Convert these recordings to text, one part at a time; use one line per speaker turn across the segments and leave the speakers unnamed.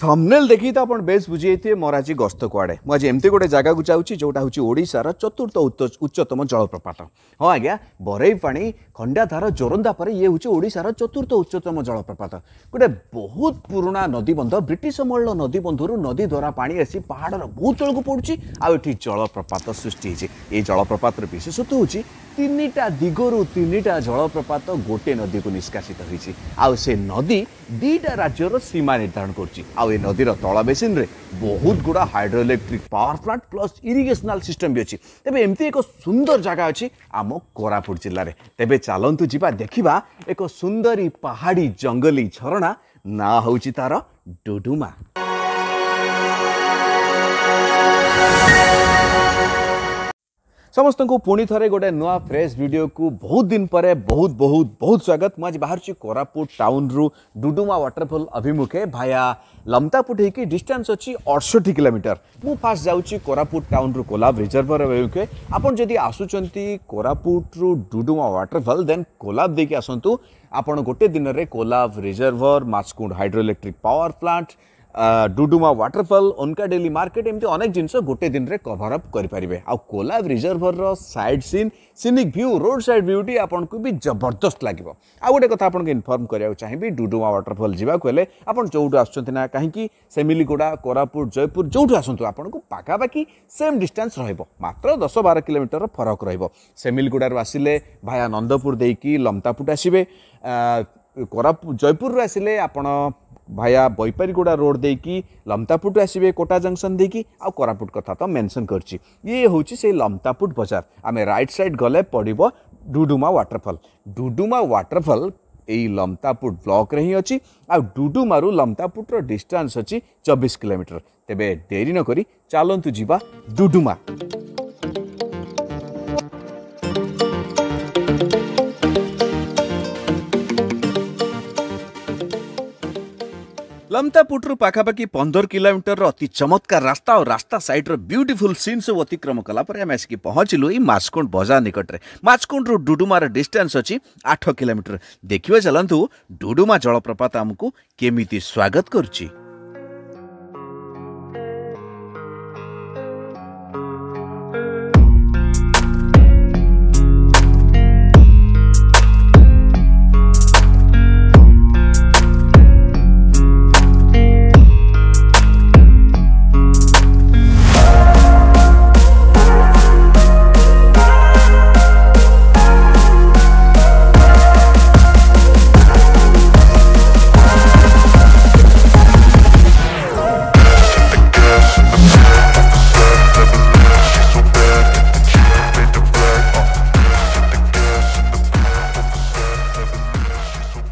Thumbnail देखी तो आपण बेस बुझी जाइए मोर आज गस्त कुआड़े मुझे एमती गोटे जगह को जाऊँगी जोटा हूँ ओडिशार चतुर्थ उच्चतम जलप्रपात। हाँ आज्ञा बरई पाणी खंडाधार जोरंदा पर ये हूँ ओडिशार चतुर्थ उच्चतम जलप्रपात। गोटे बहुत पुराना नदीबंध ब्रिटिश अमल नदीबंधु नदी द्वारा पानी आसी पहाड़ बहुत तौक पड़ुची आठी जलप्रपात सृष्टि होती। ये जलप्रपात विशेषत्व हूँ तीनटा दिगरु तीनटा जलप्रपात गोटे नदी को निष्कासित होती। आउ से नदी दीटा राज्यर सीमा निर्धारण करछि। आउ ए नदीर तला बेसिन रे बहुत गुड़ा hydro electric power plant plus irrigational system भी अच्छी। तेबे एमती एक सुंदर जगह अच्छी आम कोरापुट जिले में। तेबे चलतु जीवा देखिबा एक सुंदरी पहाड़ी जंगली झरणा ना होछि तार डुडुमा। समस्त को पुणी थे गोटे नुआ फ्रेश वीडियो को बहुत दिन पर बहुत बहुत बहुत स्वागत। मुझे बाहर कोरापुट टाउन रु डुडुमा वाटरफॉल अभिमुखे भाया लमतापुट होगी डिस्टेंस अच्छी 68 किलोमीटर। मु फास्ट जाऊँगी कोरापुट टाउन रु कोलाब रिजर्वर अभिमुखे। आपन जदि आसुचंती कोरापुट रु डुडुमा वाटरफॉल देन कोलाब देकी आसंतु आपन गोटे दिन रे Kolab reservoir Machkund hydro electric power plant Duduma waterfall उनका डेली मार्केट एमती अनेक जिनस गोटे दिन रे कवर अप करें। आ कोलाब रिजर्वर रो side scene scenic view road side beauty आपन को भी जबरदस्त लगे। आ गोटे कथा आपन को इन्फॉर्म करिया चाहिए डुडुमा वाटरफॉल जावा को हेले आपन जोटू आछंती ना कहीं सेमिलीगुड़ा कोरापुट जयपुर जोटू आसंतु आपन को पाखापाखि सेम डिस्टेंस रहइबो मात्र 10-12 किलोमीटर फरक रहइबो। सेमिलीगुड़ा रो आसिले भाया नंदपुर देकी लमतापुट आसीबे। कोरापुट जयपुर आसिले आपन भाया बैपारीगुड़ा रोड देकी लमतापुट आसबे कोटा जंक्शन देकी आ कोरापुट कथा तो मेंशन करछि। ये हूँ से लमतापुट बाजार आम राइट साइड गले पड़ो डुडुमा वाटरफॉल। डुडुमा वाटरफॉल यही लमतापुट ब्लॉक रे ही अच्छी। आ डुडुमारू लमतापुट रो डिस्टेंस अच्छी 24 किलोमीटर। तेबे देरी न करी चलतु जीवा डुडुमा। लमतापुट पाखापाखि 15 किलोमीटर अति चमत्कार रास्ता और रास्ता साइड रो ब्यूटीफुल सीन सब अतिक्रम कला पर आम आसिक पहुँचलु ई मास्कुंड बाजार निकट रे। मास्कुंड रु डुडुमार डिस्टेंस अच्छी 8 किलोमीटर। देखिए चलतु डुडुमा जलप्रपात आमको केमिति स्वागत करछि।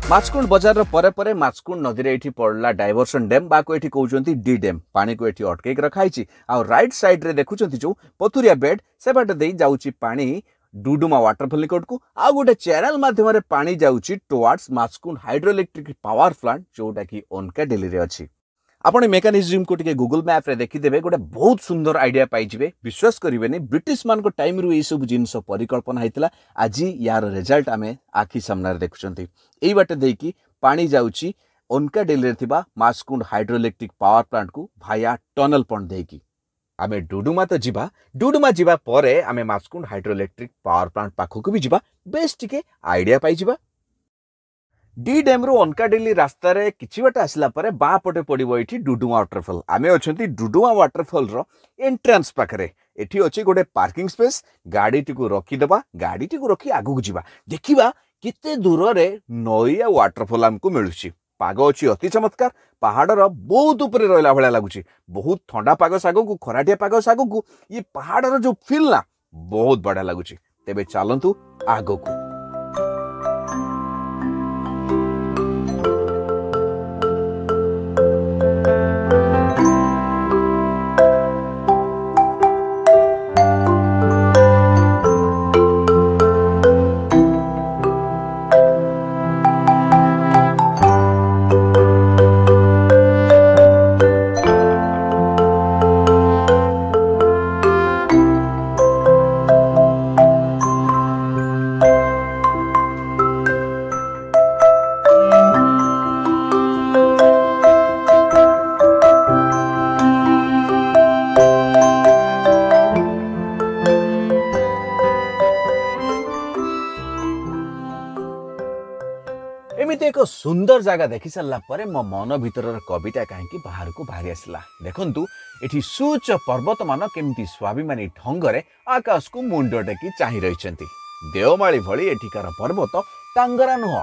मास्कुंड बाजार परे परे मास्कुंड नदी रे पड़ला डाइवर्सन डैम बाको एठी कहउचंती डी डैम। पानी को एठी अटकेक रखाइछि। आ राइट साइड रे देखुचंती जो पथुरिया बेड से बाट देई जाउची पानी डुडुमा वाटरफॉल निकट को। आ गोटे चैनल माध्यम रे पानी जाउची towards Machkund hydro electric power plant जोटा की ओनका डेली रे अछि। आपण मेकानिज्म को टिके गूगल मैप रे देखिदेबे गोटे बहुत सुंदर आइडिया पाइजिबे। विश्वास करिवेनी ब्रिटिश मान को टाइम रु ए सब जिनस परिकल्पना हैतिला आज यार रिजल्ट आमे आखि सामने देखुचंती। एई बाटे देकी पानी जाउची ओनका डेली रे थिबा मास्कुंड हाइड्रो इलेक्ट्रिक पावर प्लांट को भाया टनल पॉइंट देकी आमे डुडुमा तो जीवा। डुडुमा जीवा परे आमे मास्कुंड हाइड्रो इलेक्ट्रिक पावर प्लांट पाखो भी जीवा। बेस टिके आइडिया पाइजिबा। डी डैम रो ओनका डेली रास्ता रे किछि बाटे आसिला परे बा पटे पड़िबो एठी डुडुमा वाटरफॉल। आमे अछंती डुडुमा वाटरफॉल रो एंट्रेंस पाखरे। एठी अछि गोटे पार्किंग स्पेस। गाड़ी टिकु रखी देबा। गाड़ी टिकु रखी आगु जीवा देखिबा केते दूर रे नई आ वाटरफॉल हमको मिलुछि। पाग अछि अति चमत्कार। पहाड़ रो बहुत ऊपर रहला भला लागुछि। बहुत ठंडा पाग सागो को खराटिया पाग सागो को ये पहाड़ रो जो फील ना बहुत बड़ा लागुछि। तेबे चलंतु आगो को। सुंदर जगह देखि सारा पर मो मन भीतर कविता कहीं बाहर को बाहरी आसला। देखंतु एठी सूच पर्वत मान केमती स्वाभिमानी ढंगरे आकाश को मुंड टेकी चाहि रहिसेंती। देवमाली भली एठिकार पर्वत टांगरा नुह,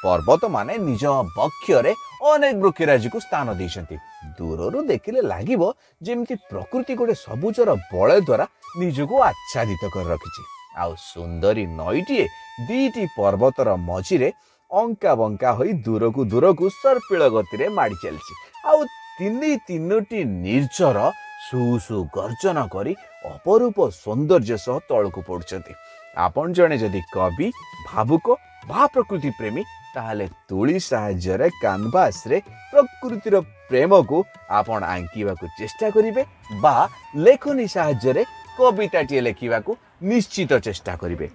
पर्वत माने निज बक्षरे अनेक वृक्षराजी को स्थान देइसेंती। दूररु देखिले लागिबो जेमती प्रकृति गोटे सबुजर बलय द्वारा निजको आच्छादित कर रखिछि। आउ सुंदरी नईटीए दीटी पर्वतर मझिरे अंका बंका होई दूरकू सर्पिल गति माड़ी चलछि। आउ तीनोटी निर्झर सु सु गर्जन करी अपरूप सौंदर्य सह तळकू पड़ुछंती। आपण जणे जदि कवि, भावुक बा प्रकृति प्रेमी ताहले तुली साहाय्य कैनवास रे प्रकृतिर प्रेम को आपण आंकिबा को चेष्टा करिवे बा लेखनी साहाय्य कविताटी लेखिबा को निश्चित चेष्टा करिवे।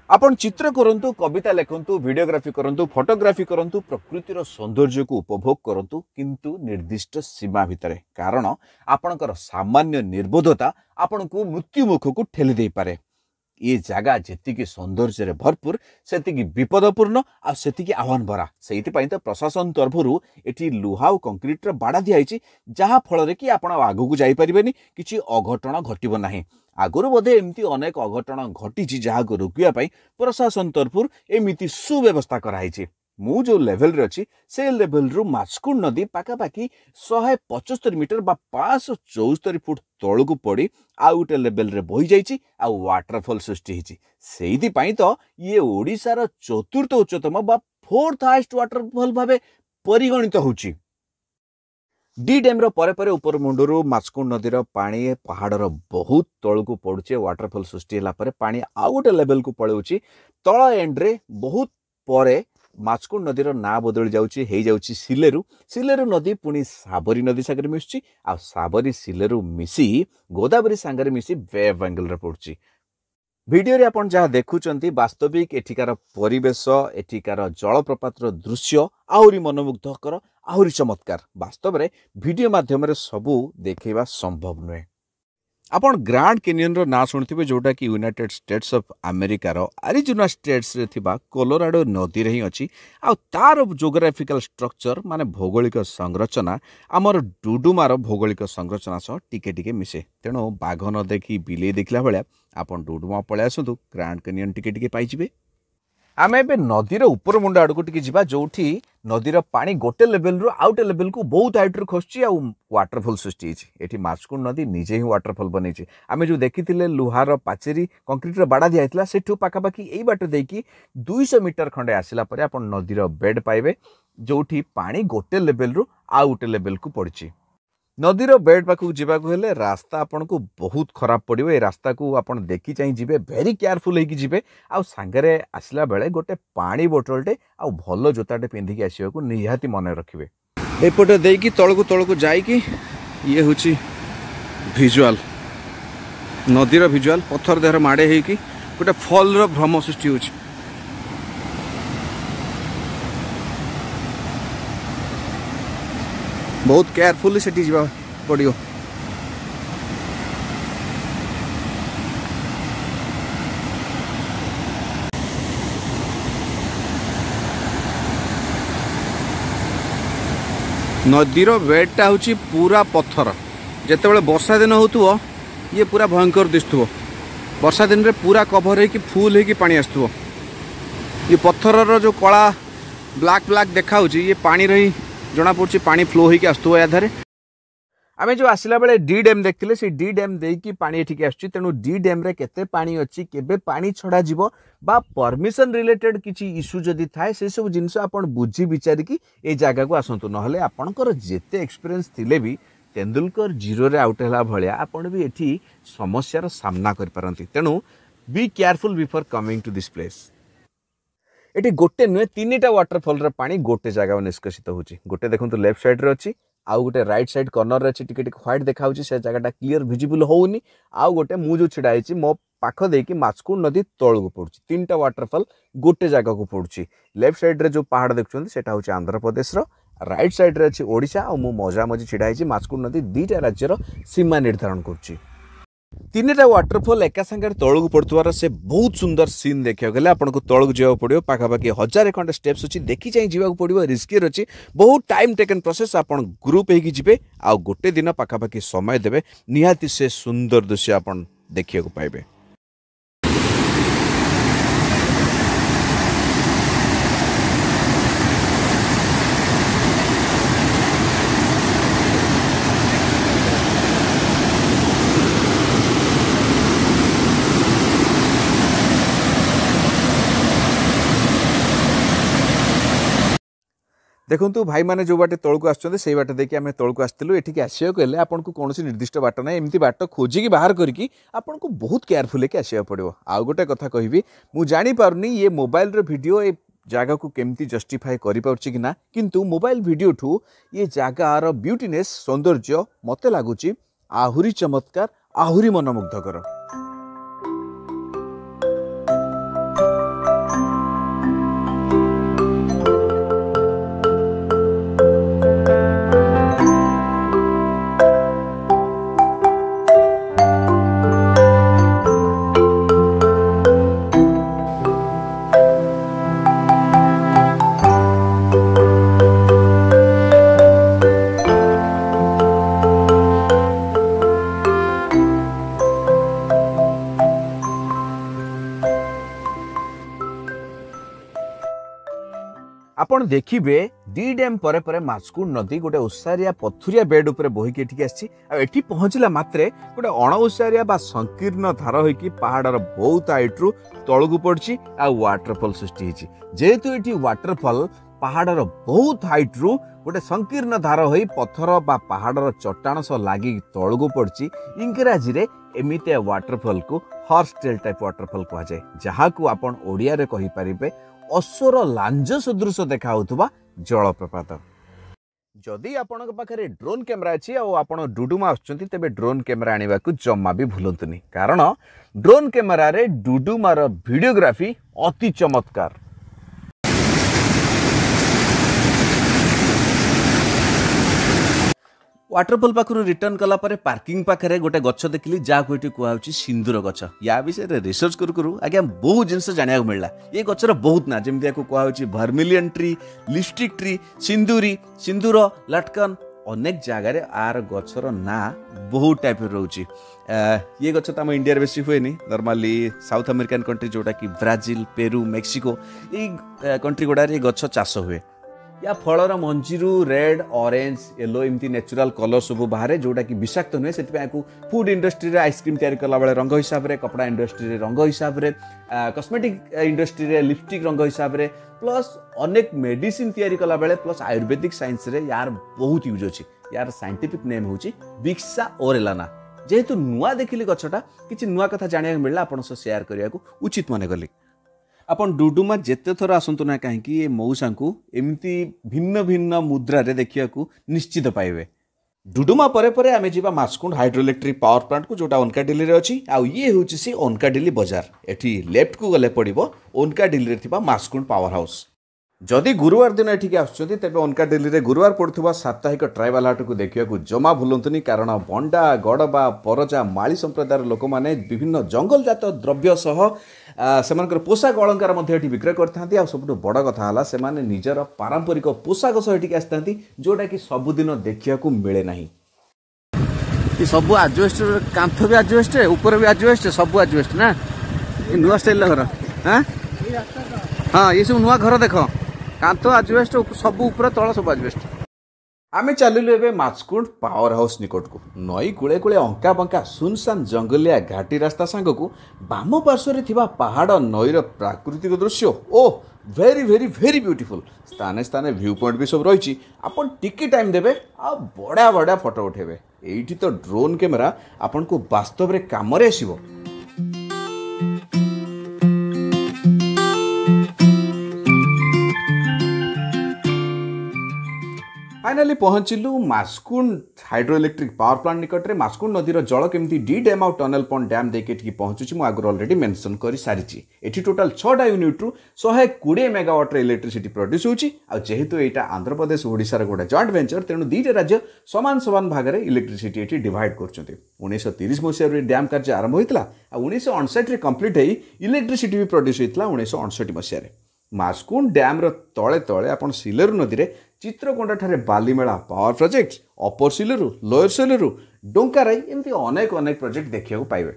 आपण चित्र करंतु, कविता लेखंतु, वीडियोग्राफी करंतु, फोटोग्राफी करंतु, प्रकृतिर सौंदर्य को उपभोग करंतु, किंतु निर्दिष्ट सीमा भितरे। कारण आपणकर सामान्य निर्बोधता आपण को मृत्यु मुख को ठेली दे पारे। ये जगह जेतिकी सौंदर्य रे भरपूर सेतिकी विपदपूर्ण आ सेतिकी आह्वान भरा। सेति पई त प्रशासन तरफरु एठी लुहा और कंक्रीट रे बाड़ा दिया होईची, जहा फल रे कि आपण आगु को जाई परिबेनी, किछि अघटन घटिबो नाही। आगुरु बोधे एमती अनेक अघटन घटिछि जहा को रोकिया पई प्रशासन तरफरु एमिति सुव्यवस्था कराइछि। मु जो लेवल रे अछि से लेवल रु मास्कुंड नदी पाखापाखि 175 मीटर बा 574 फुट तळु को पड़ी आ उटे लेवल रे बही जाइछि आ वाटरफॉल सृष्टि हिछि। सेइदि पई तो ये ओडिसार चतुर्थ उच्चतम बा 4th हाईएस्ट वाटरफॉल भाबे परिगणित होछि। डी डैम रो परे परे ऊपर मुंडरू मास्कुंड नदी रो पानी पहाड़ रो बहुत तळु को पड़ुचे। वाटरफॉल सृष्टि हला परे पानी आ उटे लेवल को पळेउछि। तळ एंड रे बहुत परे मास्कुंड नदी ना बदली जाउची हे जाउची सिलेरु। सिलेरु नदी पुणी साबरी नदी सागर मिसुची आ साबरी सिलेरु मिसी गोदावरी सांगरे मिसी बे ऑफ बेंगल रे पड़ुची। वीडियो रे आपण जहा देखुचंती वास्तविक एठिकार परिवेश, एठिकार जलप्रपात दृश्य आहुरी मनमुग्धकर, आहुरी चमत्कार। वास्तव रे वीडियो माध्यम रे सबू देखैबा संभव नुहे। आपण ग्रांड कैनियन रो ना सुनथिबे, जोटा कि यूनाइटेड स्टेट्स ऑफ अमेरिका रो अरिजोना स्टेट्स रे थिबा कोलोराडो नदी रे ही अछि। आ तार जियोग्राफिकल स्ट्रक्चर माने भौगोलिक संरचना आमर डुडुमा रो भौगोलिक संरचना सह टिके टिके मिसे। तेणु बाघ न देखी बिले देखला बेले आपण डुडुमा पळे आसंतु, ग्रांड कैनियन टिके टिके पाइ जिवे। आमे बे नदीर ऊपर मुंड आड़ को टिके जिबा, जोठी नदीर पानी गोटे लेवल रु आउटे लेवल को बहुत हाइट रे खसची आ वाटरफॉल सृष्टि हिची। एठी मास्कुंड नदी निजे ही वाटरफॉल बनेछि। आमे जो देखिथिले लुहार पाचेरी कंक्रीट रे बाड़ा दिया हितला, सेठु पाखापाखि एई बाट देकी 200 मीटर खंडे आसिला परे आपण नदीर बेड पाइबे, जोठी पानी गोटे लेवल रु आउटे लेवल को पड़छि। नदीर बेड पाखु जीवाकु हेले रास्ता आपन को बहुत खराब पड़िबो। ए रास्ता को आपन देखि चाहि जिबे, वेरी केयरफुल हेकि जिबे। आ सांगरे आसला बेले गोटे पानी बोतलटे आ भलो जोताटे पिंधिकी आसीबा को निहाती मने रखिबे। एपटे देकी तळकु जाईकी ये होची विजुअल, नदीर विजुअल। पत्थर देहर माडे हेकि गोटे फॉल रो भ्रम सृष्टि होची। बहुत केयरफुली सेठी जीवा पड़ियो। नदीर बेडटा होची पूरा पत्थर। जेतेबेले वर्षा दिन होतुओ ये पूरा भयंकर दिसुओ। वर्षा दिन रे पूरा कभर होकी फुल होकी पानी आसुओ। ये पत्थर रो जो कला ब्लैक ब्लैक देखा होची, ये पानी रही जना पड़छ, पानी फ्लो होके आसुओ। याधारे आमे जो आसिला बेले डी डैम देखथिले, से डी डैम देकी पानी एठिके आछी। तेनु डी डैम रे केते पानी अछि, केबे पानी छडा जीवो बा परमिशन रिलेटेड किछि इशू जदि थाए, से सब जिंस आपण बुझी विचारि कि ए जागा को आसंतु। नहले आपणकर जेते एक्सपीरियंस थिले भी तेंदुलकर जीरो रे आउट हला भलिया आपण भी एठी समस्यार सामना कर पारंती। तेनु be careful before coming to this place. एटी गोटे नुहे 3टा वाटरफॉल रे पानी गोटे जगह निष्कासित होची। गोटे देखंतु लेफ्ट साइड रे अछि, आउ गोटे राइट साइड कॉर्नर रे अछि, टिके टिके व्हाइट देखा होची, से जगहटा क्लियर विजिबल होउनी। आउ गोटे मु जो छिडा हिची मो पाख देकी मास्कुंड नदी तळ को पड़ुची। 3टा वाटरफॉल गोटे जगह को पड़ुची। लेफ्ट साइड रे जो पहाड़ देखुछन्ती सेटा होची आंध्र प्रदेश रो, राइट साइड रे अछि ओडिशा। आ मु मजा मजी छिडा हिची मास्कुंड नदी 2टा राज्यर सीमा निर्धारण करची। तीनटा वाटरफॉल एका संगे तौक पड़ुआर से बहुत सुंदर सीन देखा गले आपको तौक जावाक पड़ो पाखापाखि 1000 खंडे स्टेप्स अच्छी देखी चाहिए जावाक पड़ो रिस्कियर अच्छी बहुत टाइम टेकन प्रोसेस आप ग्रुप होगी जिबे आ गोटे दिन पाखापाखि समय देवे निहाती से सुंदर दृश्य आप देखा पाइबे। देखो भाई मैंने जो बाटे तौक आसुँच से बाटे देखिए आम तौक आसलु ये आसवाक हेल्ले आपन को कौन निर्दिष्ट बाट ना एमती बाट खोजिकी बाहर करके आपन को बहुत केयरफुल है आसवाक पड़ो। आउ गोटे कथा कहबी मु जानी पारुनी ये मोबाइल रो वीडियो ए जगह को केमती जस्टिफाई करि पाउछि कि ना किंतु मोबाइल वीडियो ठू ये जगार ब्यूटीनेस सौंदर्य मते लागुची आहुरी चमत्कार आहुरी मनमुग्धकर। आपण देखिबे डी डैम परे परे मास्कुंड नदी गोटे ओसारिया पथुरिया बेड उपर बोहिकी एठी आछि आ एठी पहुंचला मात्रे गोटे अणओसारिया बा संकीर्ण धार होइकी पहाड़र बहुत हाइट्रु तळगु पड़छि आ वाटरफॉल सृष्टि हिछि। जेहेतु एठी वाटरफॉल पहाड़र बहुत हाइट्रु गोटे संकीर्ण धार होई पथर बा पहाड़र चट्टाण सह लागी तळगु पड़छि इंग्राजी रे एमिते वाटरफॉल को हॉर्स टेल टाइप वाटरफॉल कहा जाय जहा को आपण ओडिया रे कहि परिबे असुर लांज सदृश देखा जलप्रपात। जदि आपण पाखे ड्रोन कैमेरा अच्छी और डुडुमा आसुँच तेरे ड्रोन कैमेरा आने को जमा भी भूलतुनि कारण ड्रोन कैमेरा रे डुडुमार वीडियोग्राफी अति चमत्कार। वाटरफॉल पाखरु रिटर्न कला परे पार्किंग पाखरे गोटे गछ देखली जहाँ को ये कहूँ सिंदूर गछ या विषय रे रिसर्च करू आज्ञा बहुत जिनस जाना मिलला ये गचर बहुत ना जमी कहूँ भर्मिलियन ट्री लिपस्टिक ट्री सिंदूरी सिंदूर लटकन अनेक जगार आर गचर ना बहुत टाइप रोचे ये गच तो आम इंडिया बेसी हुए नॉर्मली साउथ अमेरिकन कंट्री जोटा कि ब्राजिल पेरू मेक्सिको ये कंट्री गुड़ार ये गच चाष हुए या फलर मंजीरू रेड ऑरेंज येलो एमती नेचुरल कलर सब बाहर जोटा कि विषाक्त नुहे से फूड इंडस्ट्री रे आइसक्रीम तैयारी कला बेले रंग हिसाब रे कपड़ा इंडस्ट्री रे रंग हिसाब रे कॉस्मेटिक इंडस्ट्री रे लिपस्टिक रंग हिसाब रे प्लस अनेक मेडिसिन तैयारी कला बेले प्लस आयुर्वेदिक साइंस रे यार बहुत यूज अच्छी यार साइंटिफिक नेम होची बिक्सा ओरेलाना। जेहेतु नुआ देखिली गछटा किछि नुआ कथा जानिया मिलला आपन सह शेयर करिया को उचित माने गली। आपण डुडुमा जेते थर आसंतु ना कहीं ये मौसा को एमती भिन्न भिन्न मुद्रा रे देखिया को निश्चित पाइबे। डुडुमा परे परे आमे जीवा मास्कुंड हाइड्रोइलेक्ट्रिक पावर प्लांट को जोटा ओनकाडिली रे अछि आ ये होछि से ओनकाडिली बाजार एठी लेफ्ट को गले पड़िबो ओनकाडिली रे थिबा मास्कुंड पावर हाउस। जदि गुरुवार दिन एठिक आसुଛନ୍ତି तेबे ओनकाडिली रे गुरुवार पड़ुवा साप्ताहिक ट्राइबल हाट को देखिया को जमा भूलंतुनी कारण बंडा गड़बा परजा माली संप्रदायर लोक माने विभिन्न जंगल जात द्रव्य सह सेमानकर पोशाक अलंकार मध्य एठी विक्रय करथांती आ सबटु बड़ कथा हला सेमाने निजर पारंपरिक पोशाक सह एठिक आस्थांती जोटा कि सबुदिन देखिया को मिले नाही। ये सब आजवेस्ट कांथ भी आजवेस्ट ऊपर भी आजवेस्ट सब आजवेस्ट ना ये नुआ स्टाइल घर हां हां ये सब नुआ घर देखो कांथ आजवेस्ट सब ऊपर तଳ सब आजवेस्ट। आमे चलिलु एबे मास्कुंड पावर हाउस निकट को नई कूले कूले अंका बंका सुनसान जंगलिया घाटी रास्ता सांग को बाम पार्श्व थिबा पहाड़ नईर प्राकृतिक दृश्य ओ वेरी वेरी वेरी ब्यूटीफुल स्थाने स्थाने व्यू पॉइंट भी सब रही आपन टिके टाइम देबे आ बड़ा बड़ा फोटो उठेबे एठी तो ड्रोन कैमेरा आपन को वास्तव रे काम रे आसीबो। फाइनाली पहुँचलु Machkund hydro electric power plant निकट में। मास्कुंड नदीर जल केमती डी डैम आउ टनल पॉइंट डैम देके पहुँचुची मु आगु ऑलरेडी मेंशन कर सारी। एठी टोटल 6टा यूनिट रु 120 मेगावाट इलेक्ट्रिसिटी प्रोड्यूस होची। आ जेहेतु एटा आंध्र प्रदेश ओडिशा गोटे जॉइंट वेंचर तेणु दुईटा राज्य समान समान भाग में इलेक्ट्रिसिटी एठी डिवाइड करछन्ते। 1930 मसीह डैम कार्य आरंभ होइतला आ 1959 रे कंप्लीट होई इलेक्ट्रिसिटी भी प्रोड्यूस होइतला 1959 मसीह रे। मास्कुंड डैम रो तले तले आपण सिलेरु नदी रे चित्रकोंडा ठारे बालीमेला पावर प्रोजेक्ट, अपर सिलेरु, लोअर सिलेरु, डोंकाराई एमती अनेक अनेक प्रोजेक्ट देखिया पाइबे।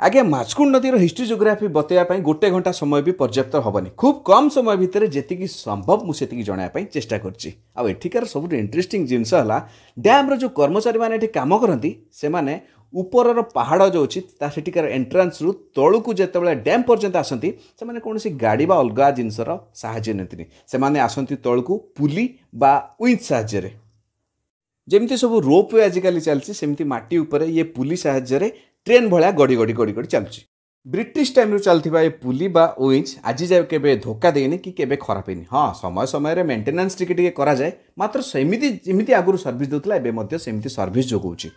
आगे मास्कुंड नदीर हिस्ट्री जोग्राफी बतैया गोटे घंटा समय भी पर्याप्त हेनी। खूब कम समय भितर जी संभव मुझे जनवाई चेष्टा करछि। आ एठिकार सब इंटरेस्टिंग जिनस है डैम जो कर्मचारी मैंने काम करती से माने ऊपर पहाड़ जो अच्छी सेठिकार एंट्रांस रु तलू को जिते डैम पर्यंत आसती से कौन गाड़ी बा अलग जिनसर साहाय्य नहीं से आसती तलू को पुली बा विंच साहाय्य जमती सब रोप वे आजिकल चलती सेमती माटी उपर ये पुली साहाय्य ट्रेन भाया गड़ी गड़ी गड़ी गड़ी चलुची। ब्रिटिश टाइम चलता ये पुली बा विंच आज जाए केबे धोखा देनी कि केबे खराब हैनी। हाँ समय समय मेंटेनेंस टिके करा जाए मात्र सेमिति जेमिति आगुरु सर्विस देउतला एबे मध्य सेमिति सर्विस जोगौची।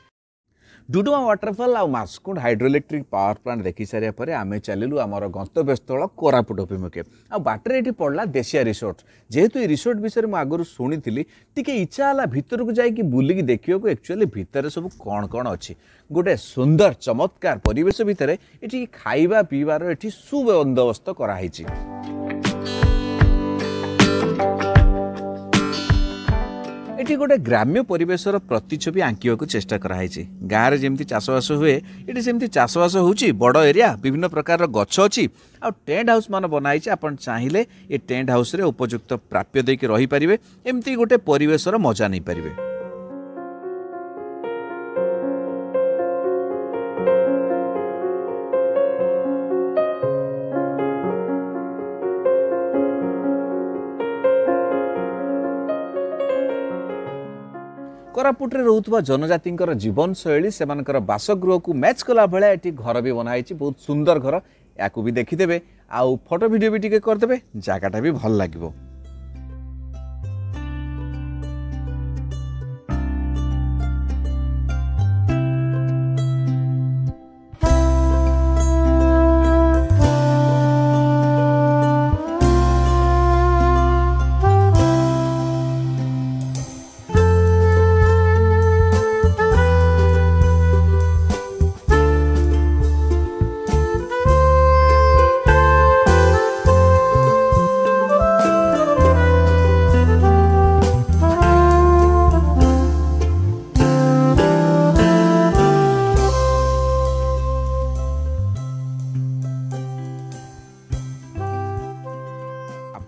डुडुमा वाटरफॉल आ मास्कुंड हाइड्रो इलेक्ट्रिक पावर प्लांट देखि सारिया परे आमे चलिलु आमर गंतव्य स्थल कोरापुट अभिमुखे। आ बाटरे एठी पड़ला देशिया रिसोर्ट। जेहेतु ये रिसोर्ट विषय में आगुरु शुणिथिली टिके इच्छा हला भितर को जाई कि बुलिकी देखियो को एक्चुअली भितर सब कौन कौन अच्छी गोटे सुंदर चमत्कार परिवेश भितर एठी खाइबा पीबार एठी सुबंदोबस्त कराई। एठी गोटे ग्राम्य परिवेशर प्रतिछवि आंकिया को चेष्टा कराई। गाँव में जमी चाषबास हुए ये सेमती चाषबास होची बड़ एरिया विभिन्न प्रकार गछ अच्छी आ टेंट हाउस मान बनाई। आपन चाहिए ये टेंट हाउस रे उपयुक्त प्राप्य देके रही पारिबे एमती गोटे परिवेशर मजा नहीं पारिबे। कोरापुटे रोथुवा जनजाति जीवन शैली से बासगृह को मैच कला भाया ये घर भी बनाई। बहुत सुंदर घर या भी देखीदे आउ फोटो वीडियो भी टिके करदे जगटा भी भल लगे।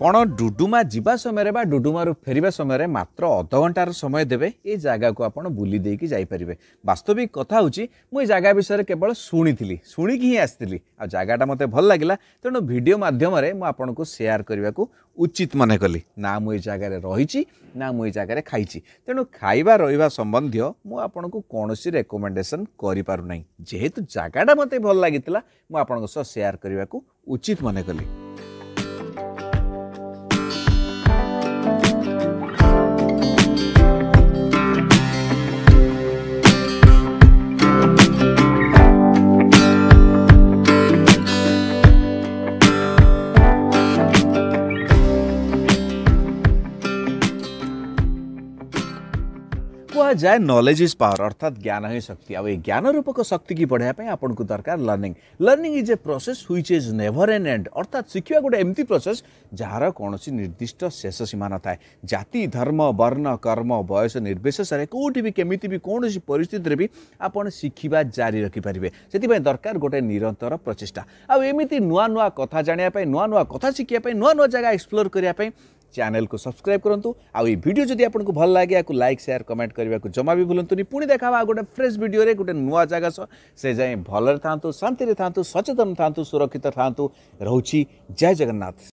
आपण डुडुमा जीवा समय बा डुडुमा फेरिबा समय मात्र अध घंटार समय देवे ये जगह को आपण बुली देकी जाई परिबे। वास्तविक कथा होची मु जगह विषय केवल शुणिकी ही आसती आ जगहटा मते भल लागिला तेणु वीडियो माध्यम रे मु आपण को शेयर करने को उचित मन कली। ना मु जगह रही ना मु जगह खाई तेणु खाइबा रहिबा संबंधी मु आपण को कौनसी रेकमेंडेशन करि पारु नै। जेहेतु जगहटा मते भल लागितला मु आपण को शेयर करने को उचित मन कली। जाए नॉलेज इज पावर अर्थात ज्ञान ही शक्ति। आ ज्ञान रूपक शक्ति की बढ़ाई आपन को दरकार learning is a process which is never N and. अर्थात शिखिया गोटे एमती प्रोसेस जार कौन निर्दिष्ट शेष सीमा न थाए। जाति धर्म वर्ण कर्म बयस निर्विशेष कौटी भी केमिति भी कौन परिस्थिति भी आपन शिखिबा जारी रखिपारे। से दरकार गोटे निरंतर प्रचेषा आमती नुआ नुआ कथा जानापी नुआ नुआ कथा शिखापी नुआ नुआ जगह एक्सप्लोर करने चैनल को सब्सक्राइब करूँ। आ वीडियो जदि आपको भल लगे या लाइक शेयर कमेंट करने को जमा भी भूलुनी। पुणी देखा गोटे फ्रेश वीडियो रे गोटे नुआ जगह से जाए भलरे था शांति था सचेतन था सुरक्षित था। रोची जय जगन्नाथ।